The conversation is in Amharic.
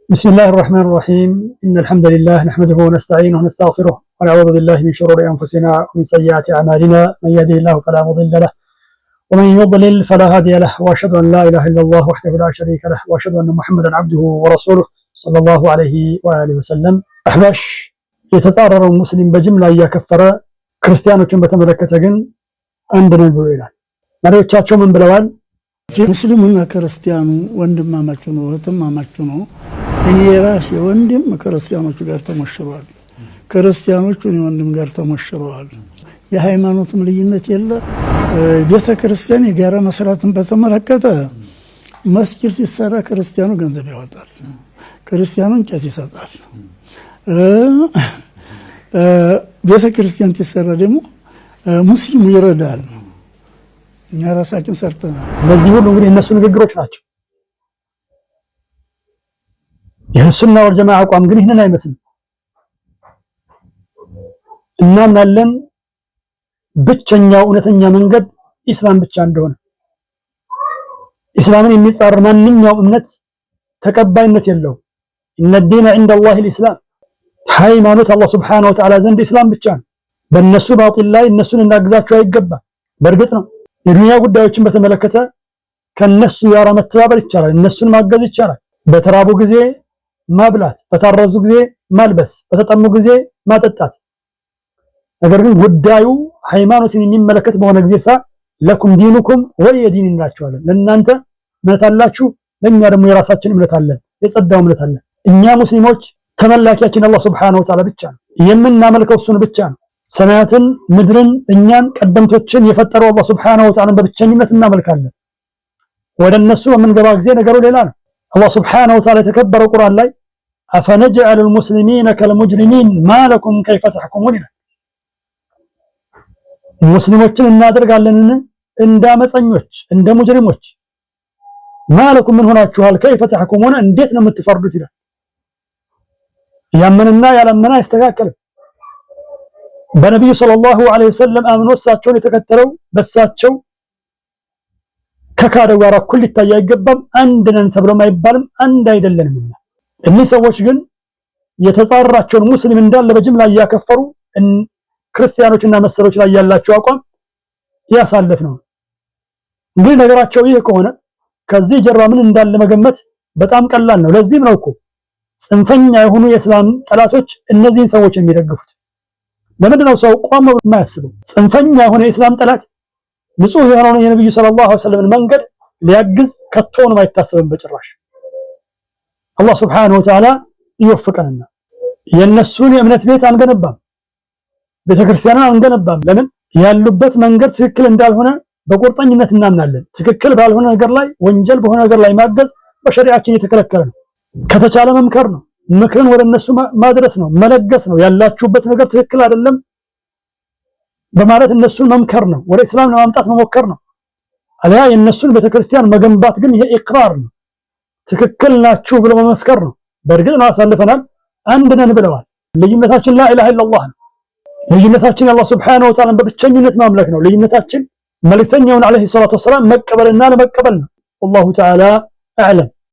بسم الله الرحمن الرحيم إن الحمد لله نحمده ونستعينه ونستغفره ونعوذ بالله من شرور أنفسنا ومن سيئات أعمالنا من يهده الله فلا مضل له ومن يضلل فلا هادي له وأشهد أن لا إله إلا الله وحده لا شريك له وأشهد أن محمدا عبده ورسوله صلى الله عليه وآله وسلم أحباش يتصارر المسلم بجملة يكفر ክርስቲያኖችን በተመለከተ ግን አንድ ነው ይላል። መሪዎቻቸው ምን ብለዋል? ሙስሊሙና ክርስቲያኑ ወንድማማችሁ ነው እህትማማችሁ ነው። እኔ የራሴ ወንድም ክርስቲያኖቹ ጋር ተሞሽሯል፣ ክርስቲያኖቹ እኔ ወንድም ጋር ተሞሽረዋል። የሃይማኖትም ልዩነት የለ። ቤተ ክርስቲያን የጋራ መስራትን በተመለከተ መስጊድ ሲሰራ ክርስቲያኑ ገንዘብ ያወጣል፣ ክርስቲያኑ እንጨት ይሰጣል። ቤተ ክርስቲያን ሲሰራ ደግሞ ሙስሊሙ ይረዳል። እኛ ራሳችን ሰርተናል። እነዚህ ሁሉ እንግዲህ እነሱ ንግግሮች ናቸው። የሱና ወልጀማዓ አቋም ግን ይህንን አይመስልም። እናምናለን ብቸኛው እውነተኛ መንገድ ኢስላም ብቻ እንደሆነ፣ ኢስላምን የሚጻረር ማንኛውም እምነት ተቀባይነት የለውም። ኢነ ዲነ ዐንደ አላህ አልኢስላም፣ ሃይማኖት አላህ ሱብሓነሁ ወተዓላ ዘንድ ኢስላም ብቻ ነው። በእነሱ ባጢል ላይ እነሱን እናግዛቸው አይገባም። በእርግጥ ነው የዱንያ ጉዳዮችን በተመለከተ ከነሱ ጋር መተባበር ይቻላል፣ እነሱን ማገዝ ይቻላል። በተራቡ ጊዜ ማብላት፣ በታረዙ ጊዜ ማልበስ፣ በተጠሙ ጊዜ ማጠጣት። ነገር ግን ጉዳዩ ሃይማኖትን የሚመለከት በሆነ ጊዜ ለኩም ዲኑኩም ወሊየ ዲን እንላቸዋለን። ለእናንተ እምነት አላችሁ፣ ለእኛ ደግሞ የራሳችን እምነት አለን፣ የጸዳው እምነት አለን። እኛ ሙስሊሞች ተመላኪያችን አላህ ሱብሓነሁ ወተዓላ ብቻ ነው፣ የምናመልከው እሱን ብቻ ነው። ሰማያትን ምድርን እኛን ቀደምቶችን የፈጠረው አላህ ሱብሓነሁ ወተዓላ በብቸኝነት እናመልካለን። ወደ እነሱ በምንገባ ጊዜ ነገሩ ሌላ ነው። አላህ ሱብሓነሁ ወተዓላ የተከበረው ቁርአን ላይ አፈነጅዐሉል ሙስሊሚነ ከልሙጅሪሚን ማለኩም ከይፈ ተሕኩሙን ይላል። ሙስሊሞችን እናደርጋለንን እንደ አመፀኞች እንደ ሙጅሪሞች። ማለኩም ምን ሆናችኋል? ከይፈ ተሕኩሙን እንዴት ነው የምትፈርዱት ይላል። ያመነና ያላመነ አይስተካከልም። በነብዩ ሰለላሁ ዐለይሂ ወሰለም አምኖ እሳቸውን የተከተለው በሳቸው ከካደው ጋር እኩል ሊታይ አይገባም። አንድ ነን ተብሎም አይባልም፣ አንድ አይደለንምና። እኒህ ሰዎች ግን የተጻራቸውን ሙስሊም እንዳለ በጅምላ እያከፈሩ ክርስቲያኖችና መሰሎች ላይ ያላቸው አቋም ያሳለፍ ነው። እንግዲህ ነገራቸው ይህ ከሆነ ከዚህ ጀርባ ምን እንዳለ መገመት በጣም ቀላል ነው። ለዚህም ነው እኮ ጽንፈኛ የሆኑ የእስላም ጠላቶች እነዚህን ሰዎች የሚደግፉት። ለምንድን ነው ሰው ቆም ብሎ የማያስበው? ጽንፈኛ የሆነ የእስላም ጠላት ንጹህ የሆነውን የነብዩ ሰለላሁ ዐለይሂ ወሰለም መንገድ ሊያግዝ ከቶውንም አይታሰብም በጭራሽ። አላህ ሱብሓነሁ ወተዓላ ይወፍቀንና የነሱን የእምነት ቤት አንገነባም፣ ቤተክርስቲያንን አንገነባም። ለምን? ያሉበት መንገድ ትክክል እንዳልሆነ በቁርጠኝነት እናምናለን። ትክክል ባልሆነ ነገር ላይ ወንጀል በሆነ ነገር ላይ ማገዝ በሸሪዓችን የተከለከለ ነው። ከተቻለ መምከር ነው፣ ምክርን ወደ እነሱ ማድረስ ነው፣ መለገስ ነው። ያላችሁበት ነገር ትክክል አይደለም በማለት እነሱን መምከር ነው፣ ወደ እስላም ለማምጣት መሞከር ነው። አለያ የእነሱን ቤተክርስቲያን መገንባት ግን ይሄ ኢቅራር ነው፣ ትክክል ናችሁ ብሎ መመስከር ነው። በእርግጥ ነው አሳልፈናል፣ አንድ ነን ብለዋል። ልዩነታችን ላ ኢላሃ ኢላላህ ነው። ልዩነታችን አላህ ሱብሓነሁ ወተዓላ በብቸኝነት ማምለክ ነው። ልዩነታችን መልእክተኛውን ዐለይሂ ሰላቱ ወሰላም መቀበልና ለመቀበል ነው። ወላሁ ተዓላ አዕለም።